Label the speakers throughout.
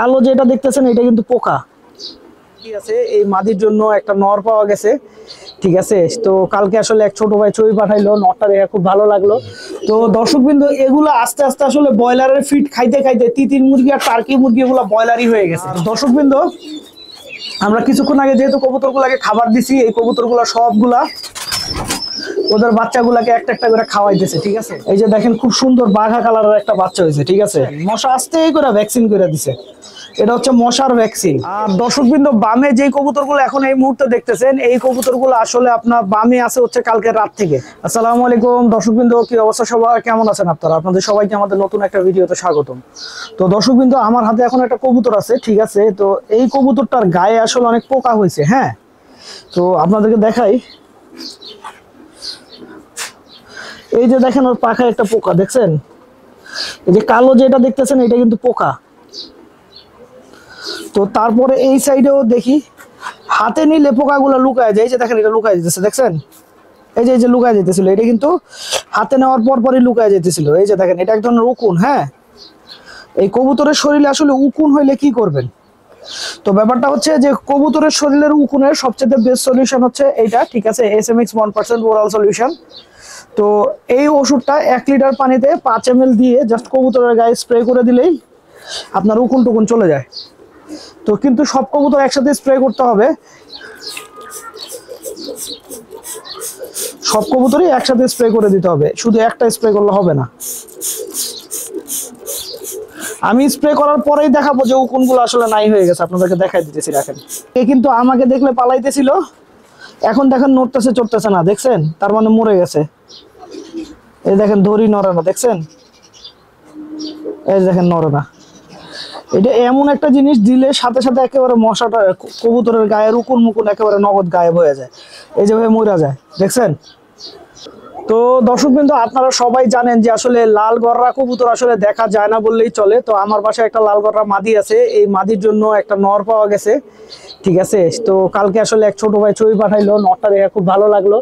Speaker 1: আলো যেটা দেখতেছেন এটা কিন্তু পোকা। ঠিক আছে, এই মাদির জন্য একটা নর পাওয়া গেছে। ঠিক আছে, তো কালকে আসলে এক ছোট ভাই ছবি পাঠাইলো, নরটা দেখে খুব ভালো লাগলো। তো দর্শকবৃন্দ, এগুলো আস্তে আস্তে আসলে ব্রয়লারের ফিড খাইতে খাইতে তিতির মুরগি আর টার্কি মুরগি এগুলো ব্রয়লারই হয়ে গেছে। দর্শকবৃন্দ, আমরা কিছুক্ষণ আগে যেহেতু কবুতরগুলাকে খাবার দিছি, এই কবুতরগুলা সবগুলা ওদের বাচ্চাগুলাকে একটা একটা করে খাওয়াইতেছে। ঠিক আছে, এই যে দেখেন খুব সুন্দর বাঘা কালারের একটা বাচ্চা হয়েছে। ঠিক আছে, মশা আস্তে করে ভ্যাকসিন করে দিছে, এটা হচ্ছে মশার ভ্যাকসিন। আর দর্শকবৃন্দ, বামে যে কবুতরগুলো এখন এই মুহূর্তে দেখতেছেন, এই কবুতরগুলো আসলে আপনার বামে আছে হচ্ছে কালকে রাত থেকে। আসসালামু আলাইকুম দর্শকবৃন্দ, কি অবস্থা সবাই, কেমন আছেন আপনারা? আপনাদের সবাইকে আমাদের নতুন একটা ভিডিওতে স্বাগতম। তো দর্শকবৃন্দ, আমার হাতে এখন একটা কবুতর আছে। ঠিক আছে, তো এই কবুতরটার গায়ে আসলে অনেক পোকা হয়েছে। হ্যাঁ, তো আপনাদেরকে দেখাই। এই যে দেখেন ওর পাখায় একটা পোকা দেখছেন, এই যে কালো যেটা দেখতেছেন এটা কিন্তু পোকা। তো তারপরে এই সাইডেও দেখি, হাতে নিলে পোকাগুলো লুকায় যায়। এই যে দেখেন এটা লুকায় যেতেছে, দেখছেন? এই যে লুকায় যেতেছিল, এটা কিন্তু হাতে নেওয়ার পর পরই লুকায় যেতেছিল। এই যে দেখেন, এটা এক ধরনের উকুন। হ্যাঁ, এই কবুতরের শরীরে আসলে উকুন হইলে কি করবেন? তো ব্যাপারটা হচ্ছে যে কবুতরের শরীরের উকুনের সবচেয়ে বেস্ট সলিউশন হচ্ছে এইটা। ঠিক আছে, SMX 1% ওরাল সলিউশন। তো এই ওষুধটা 1 লিটার পানিতে 5 ml দিয়ে জাস্ট কবুতরের গায়ে স্প্রে করে দিলেই আপনার উকুন টুকুন চলে যায়। তো কিন্তু সব কবুতর একসাথে স্প্রে করতে হবে, সব কবুতরই একসাথে স্প্রে করে দিতে হবে, শুধু একটা স্প্রে করলে হবে না। আমি স্প্রে করার পরেই দেখাবো যে উকুনগুলো আসলে নাই হয়ে গেছে, আপনাদেরকে দেখাই দিতেছি। দেখেন, এ কিন্তু আমাকে দেখলে পালাইতেছিল, এখন দেখেন নড়তেছে চড়তেছে না, দেখছেন? তার মানে মরে গেছে। এই দেখেন ধরি নড়ে না, দেখছেন? এই দেখেন নড়ে না। এটা এমন একটা জিনিস দিলে সাথে সাথে একেবারে মশাটা কবুতরের গায়ের উকুন মুকুন একেবারে নগদ গায়েব হয়ে যায়, এই যেভাবে মরে যায়, দেখছেন? তো দর্শকবৃন্দ, আপনারা সবাই জানেন যে আসলে লাল গররা কবুতর আসলে দেখা যায় না বললেই চলে। তো আমার বাসায় একটা লাল গররা মাদি আছে, এই মাদির জন্য একটা নর পাওয়া গেছে। ঠিক আছে, তো কালকে আসলে এক ছোট ভাই ছবি পাঠাইলো, নরটা দেখে খুব ভালো লাগলো।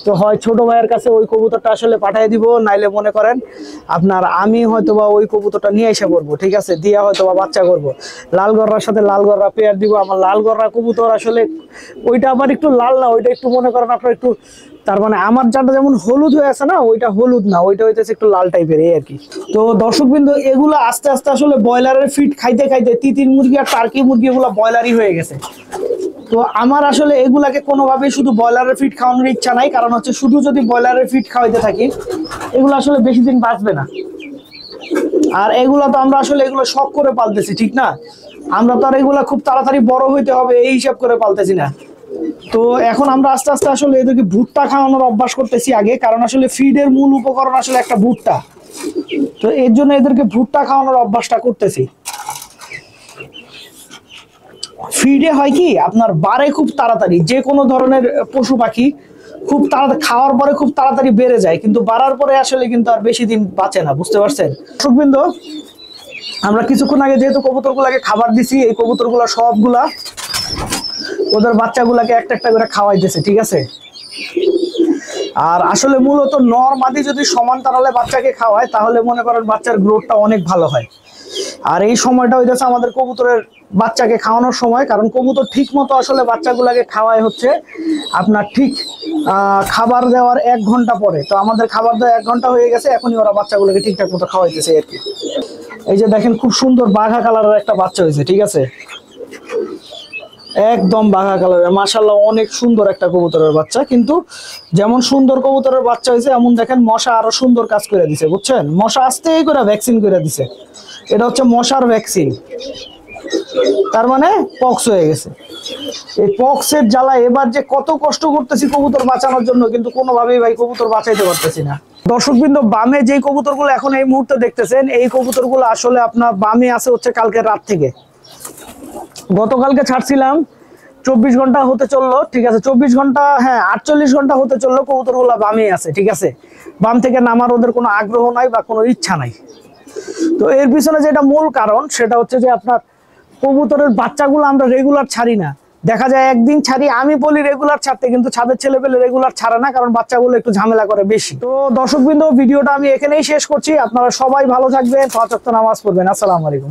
Speaker 1: তো হয় ছোট ভাইয়ের কাছে ওই কবুতরটা আসলে পাঠিয়ে দিব, নাইলে মনে করেন আপনার আমি হয়তোবা ওই কবুতরটা নিয়ে এসে করবো। ঠিক আছে, দিয়ে হয়তোবা বাচ্চা করবো, লাল গররার সাথে লাল গররা পেয়ার দিব। আমার লাল গররা কবুতর আসলে ওইটা আবার একটু লাল না, ওইটা একটু মনে করেন আপনার একটু, তার মানে আমার যাটা যেমন হলুদ হয়ে আছে না, ওইটা হলুদ না, ওইটা হইতেছে একটু লাল টাইপের, এই আর কি। তো দর্শকবৃন্দ, এগুলো আস্তে আস্তে আসলে ব্রয়লারের ফিড খাইতে খাইতে তিতির মুরগি আর টার্কি মুরগি এগুলো ব্রয়লারই হয়ে গেছে। তো আমার আসলে এগুলাকে কোনোভাবেই শুধু ব্রয়লারের ফিড খাওয়ানোর ইচ্ছা নাই, কারণ হচ্ছে শুধু যদি ব্রয়লারের ফিড খাওয়াইতে থাকি এগুলো আসলে বেশি দিন বাঁচবে না। আর এগুলা তো আমরা আসলে এগুলো শখ করে পালতেছি, ঠিক না? আমরা তো আর এগুলা খুব তাড়াতাড়ি বড় হইতে হবে এই হিসাব করে পালতেছি না। তো এখন আমরা আস্তে আস্তে আসলে এদেরকে ভুট্টা খাওয়ানোর অভ্যাস করতেছি আগে, কারণ আসলে ফিডের মূল উপকরণ আসলে একটা ভুট্টা। তো এর জন্য এদেরকে ভুট্টা খাওয়ানোর অভ্যাসটা করতেছি। ফিডে হয় কি আপনার বাড়ে খুব তাড়াতাড়ি, যে কোনো ধরনের পশু পাখি খুব তাড়াতাড়ি খাওয়ার পরে খুব তাড়াতাড়ি বেড়ে যায়, কিন্তু বাড়ার পরে আসলে কিন্তু আর বেশি দিন বাঁচে না, বুঝতে পারছেন? দর্শকবৃন্দ, আমরা কিছুক্ষণ আগে যেহেতু কবুতরগুলাকে খাবার দিছি, এই কবুতরগুলা সবগুলা ওদের বাচ্চাগুলাকে একটা একটা করে খাওয়াইতেছে। ঠিক আছে, আর আসলে মূলত নর মাদি যদি সমান তারালে বাচ্চাকে খাওয়ায় তাহলে মনে করেন বাচ্চার গ্রোথটা অনেক ভালো হয়। আর এই সময়টা হইতেছে আমাদের কবুতরের বাচ্চাকে খাওয়ানোর সময়, কারণ কবুতর ঠিক মতো আসলে বাচ্চাগুলাকে খাওয়ায় হচ্ছে আপনার ঠিক খাবার দেওয়ার 1 ঘন্টা পরে। তো আমাদের খাবার দেওয়া 1 ঘন্টা হয়ে গেছে, এখনই ওরা বাচ্চাগুলোকে ঠিকঠাক মতো খাওয়াইতেছে আর কি। এই যে দেখেন খুব সুন্দর বাঘা কালারের একটা বাচ্চা হয়েছে। ঠিক আছে, একদম বাঘা কালারের, মাশাআল্লাহ অনেক সুন্দর একটা কবুতরের বাচ্চা। কিন্তু যেমন সুন্দর কবুতরের বাচ্চা হয়েছে, এমন দেখেন মশা আরো সুন্দর কাজ করে দিছে, বুঝছেন? মশা আস্তে করে ভ্যাকসিন করে দিছে, এটা হচ্ছে মশার ভ্যাকসিন। তার মানে পক্স হয়ে গেছে। এই পক্সের জ্বালা এবার যে কত কষ্ট করতেছি কবুতর বাঁচানোর জন্য, কিন্তু কোনোভাবেই ভাই কবুতর বাঁচাইতে পারতেছি না। দর্শকবৃন্দ, বামে যে কবুতরগুলো এখন এই মুহূর্তে দেখতেছেন, এই কবুতরগুলো আসলে আপনার বামে আছে হচ্ছে কালকে রাত থেকে। গতকালকে ছাড়ছিলাম, 24 ঘন্টা হতে চললো। ঠিক আছে, 24 ঘন্টা, হ্যাঁ 48 ঘন্টা হতে চললো, কবুতরগুলো বামে আছে। ঠিক আছে, বাম থেকে নামার ওদের কোনো আগ্রহ নাই বা কোনো ইচ্ছা নাই। তো এর পিছনে যেটা মূল কারণ সেটা হচ্ছে যে আপনার কবুতরের বাচ্চাগুলো আমরা রেগুলার ছাড়ি না। দেখা যায় একদিন ছাড়ি, আমি বলি রেগুলার ছাড়তে, কিন্তু ছাদের ছেলে পেলে রেগুলার ছাড়ে না, কারণ বাচ্চাগুলো একটু ঝামেলা করে বেশি। তো দর্শকবৃন্দ, ভিডিওটা আমি এখানেই শেষ করছি। আপনারা সবাই ভালো থাকবেন, 5 ওয়াক্ত নামাজ পড়বেন। আসসালামু আলাইকুম।